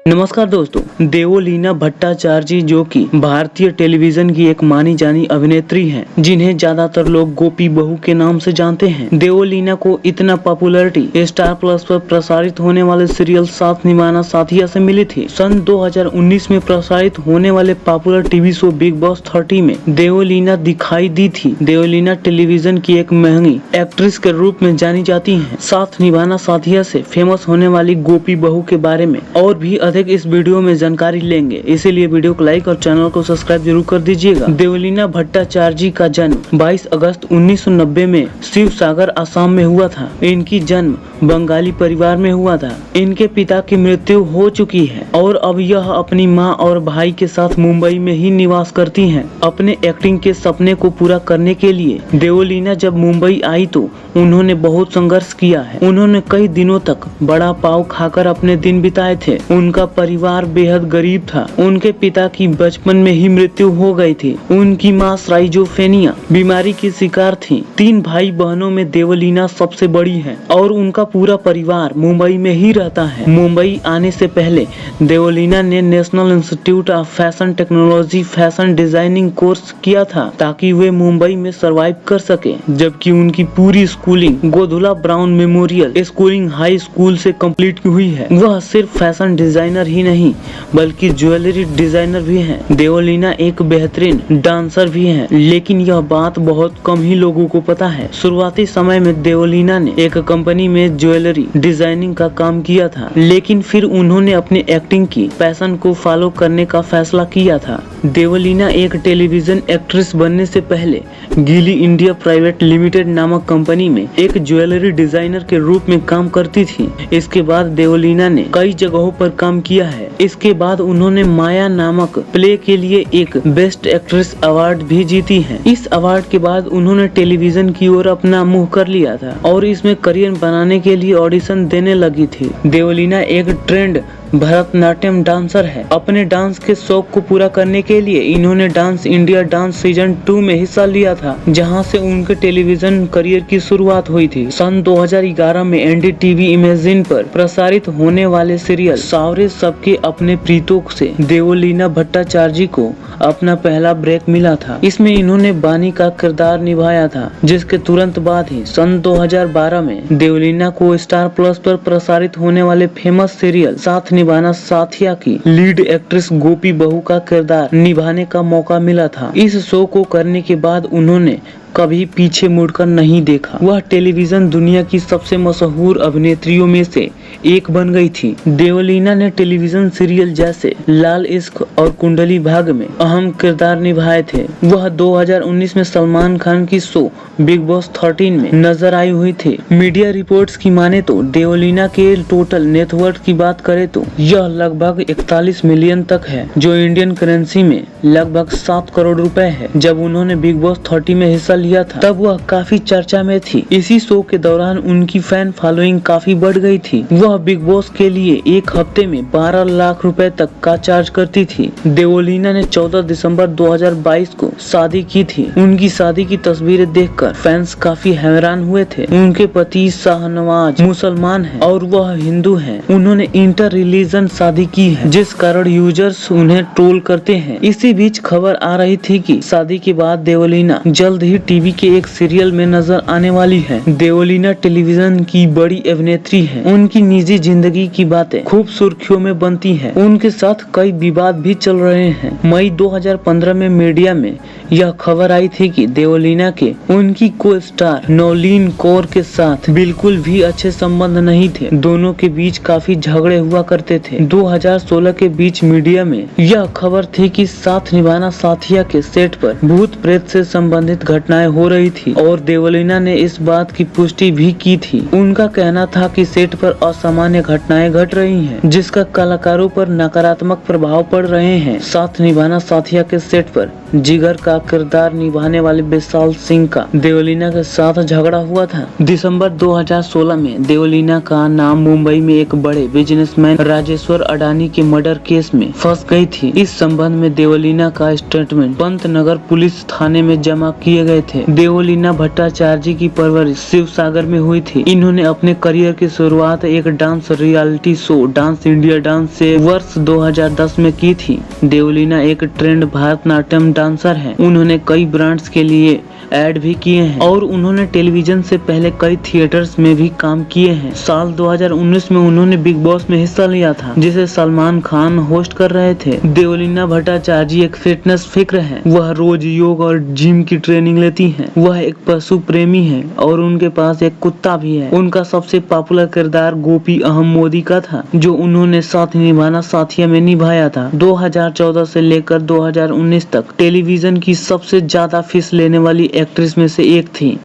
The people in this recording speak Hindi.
नमस्कार दोस्तों, देवोलीना भट्टाचार्य जो कि भारतीय टेलीविजन की एक मानी जानी अभिनेत्री हैं, जिन्हें ज्यादातर लोग गोपी बहू के नाम से जानते हैं। देवोलीना को इतना पॉपुलैरिटी स्टार प्लस पर प्रसारित होने वाले सीरियल साथ निभाना साथिया से मिली थी। सन 2019 में प्रसारित होने वाले popular TV show big boss 30 में देवोलीना दिखाई दी थी। देवोलीना टेलीविजन की एक महंगी एक्ट्रेस के रूप में जानी जाती है। साथ निभाना साथिया से फेमस होने वाली गोपी बहू के बारे में और भी इस वीडियो में जानकारी लेंगे, इसीलिए वीडियो को लाइक और चैनल को सब्सक्राइब जरूर कर दीजिएगा। देवोलीना भट्टाचार्य का जन्म 22 अगस्त 1990 में शिवसागर असम में हुआ था। इनकी जन्म बंगाली परिवार में हुआ था। इनके पिता की मृत्यु हो चुकी है और अब यह अपनी मां और भाई के साथ मुंबई में ही निवास करती हैं। अपने एक्टिंग के सपने को पूरा करने के लिए देवोलीना जब मुंबई आई तो उन्होंने बहुत संघर्ष किया है। उन्होंने कई दिनों तक बड़ा पाव खाकर अपने दिन बिताए थे। उनका परिवार बेहद गरीब था। उनके पिता की बचपन में ही मृत्यु हो गई थी। उनकी मां श्राइजोफ्रेनिया बीमारी की शिकार थी। 3 भाई बहनों में देवोलीना सबसे बड़ी है और उनका पूरा परिवार मुंबई में ही रहता है। मुंबई आने से पहले देवोलीना ने national institute of fashion technology fashion designing course किया था ताकि वे मुंबई में सर्वाइव कर सके, जबकि उनकी पूरी schooling Godhula Brown Memorial schooling high school से कंप्लीट हुई है। वह सिर्फ फैशन डिजाइनर ही नहीं बल्कि ज्वेलरी डिजाइनर भी हैं। देवोलीना एक बेहतरीन डांसर भी हैं, लेकिन यह बात बहुत कम ही लोगों को पता है। शुरुआती समय में देवोलीना ने एक कंपनी में ज्वेलरी डिजाइनिंग का काम किया था, लेकिन फिर उन्होंने अपने एक्टिंग की पैशन को फॉलो करने का फैसला किया था। देवोलीना एक टेलीविजन एक्ट्रेस बनने से पहले गीली इंडिया प्राइवेट लिमिटेड नामक कंपनी में एक ज्वेलरी डिजाइनर के रूप में काम करती थी। इसके बाद देवोलीना ने कई जगहों पर काम किया है। इसके बाद उन्होंने माया नामक प्ले के लिए एक बेस्ट एक्ट्रेस अवार्ड भी जीती है। इस अवार्ड के बाद उन्होंने टेलीविजन की ओर अपना मुंह कर लिया था और इसमें करियर बनाने के लिए ऑडिशन देने लगी थी। देवोलीना एक ट्रेंड भरतनाट्यम डांसर है। अपने डांस के शौक को पूरा करने के लिए इन्होंने डांस इंडिया डांस सीजन 2 में हिस्सा लिया था, जहां से उनके टेलीविजन करियर की शुरुआत हुई थी। सन 2011 में एनडीटीवी इमेजिन पर प्रसारित होने वाले सीरियल सावरे सबके अपने प्रीतों से देवोलीना भट्टाचार्य को अपना पहला ब्रेक मिला था। इसमें इन्होंने बानी का किरदार निभाया था, जिसके तुरंत बाद ही सन 2012 में देवोलीना को स्टार प्लस पर प्रसारित होने वाले फेमस सीरियल साथ निभाना साथिया की लीड एक्ट्रेस गोपी बहू का किरदार निभाने का मौका मिला था। इस शो को करने के बाद उन्होंने कभी पीछे मुड़कर नहीं देखा। वह टेलीविजन दुनिया की सबसे मशहूर अभिनेत्रियों में से एक बन गई थी। देवोलीना ने टेलीविजन सीरियल जैसे लाल इश्क और कुंडली भाग्य में अहम किरदार निभाए थे। वह 2019 में सलमान खान की शो बिग बॉस 13 में नजर आई हुई थी। मीडिया रिपोर्ट्स की माने तो देवोलीना के टोटल नेटवर्थ की बात करें तो यह लगभग 41 मिलियन तक है, जो इंडियन करेंसी में लगभग 7 करोड़ रुपए है। जब उन्होंने बिग बॉस 30 में हिस्सा लिया था तब वह काफी चर्चा में थी। इसी शो के दौरान उनकी फैन फॉलोइंग काफी बढ़ गई थी। वह बिग बॉस के लिए एक हफ्ते में 12 लाख रुपए तक का चार्ज करती थी। देवोलीना ने 14 दिसंबर 2022 को शादी की थी। उनकी शादी की तस्वीरें देखकर फैंस काफी हैरान हुए थे। उनके पति शाहनवाज मुसलमान हैं और वह हिंदू हैं। उन्होंने इंटर रिलीजन शादी की है, जिस कारण यूजर्स उन्हें ट्रोल करते हैं। इसी बीच खबर आ रही थी कि शादी के बाद देवोलीना जल्द ही टीवी के एक सीरियल में नजर आने वाली है। देवोलीना टेलीविजन की बड़ी अभिनेत्री है। उनकी निजी जिंदगी की बातें खूब सुर्खियों में बनती है। उनके साथ कई विवाद भी चल रहे हैं। मई 2015 में मीडिया में यह खबर आई थी कि देवोलीना के उनकी को स्टार नौलीन कौर के साथ बिल्कुल भी अच्छे संबंध नहीं थे। दोनों के बीच काफी झगड़े हुआ करते थे। 2016 के बीच मीडिया में यह खबर थी कि साथ निभाना साथिया के सेट पर भूत प्रेत से संबंधित घटनाएं हो रही थी और देवोलीना ने इस बात की पुष्टि भी की थी। उनका कहना था कि सेट पर असामान्य घटनाएं घट रही हैं, जिसका कलाकारों पर नकारात्मक प्रभाव पड़ रहे हैं। साथ निभाना साथिया के सेट पर जिगर का किरदार निभाने वाले विशाल सिंह का देवलीना के साथ झगड़ा हुआ था। दिसंबर 2016 में देवलीना का नाम मुंबई में एक बड़े बिजनेसमैन राजेश्वर अडानी के मर्डर केस में फंस गई थी। इस संबंध में देवलीना का स्टेटमेंट पंतनगर पुलिस थाने में जमा किए गए थे। देवलीना भट्टाचार्य की परवरिश शिवसागर में हुई थी। इन्होंने अपने करियर की शुरुआत एक dance reality show dance India dance से वर्ष 2010 में की थी। देवलीना एक ट्रेंड भारतनाट्यम डांसर है। उन्होंने कई ब्रांड्स के लिए ऐड भी किए हैं और उन्होंने टेलीविजन से पहले कई थिएटर्स में भी काम किए हैं। साल 2019 में उन्होंने बिग बॉस में हिस्सा लिया था, जिसे सलमान खान होस्ट कर रहे थे। देवलीना भट्टाचार्य एक फिटनेस फिक्र है। वह रोज योग और जिम की ट्रेनिंग लेती हैं। वह एक पशु प्रेमी है और उनके पास एक कुत्ता भी है। उनका सबसे पॉपुलर किरदार गोपी अहम मोदी का था, जो उन्होंने साथ निभाना साथिया में निभाया था। 2014 से लेकर 2019 तक टेलीविजन की सबसे ज्यादा फीस लेने वाली एक्ट्रेस में से एक थी।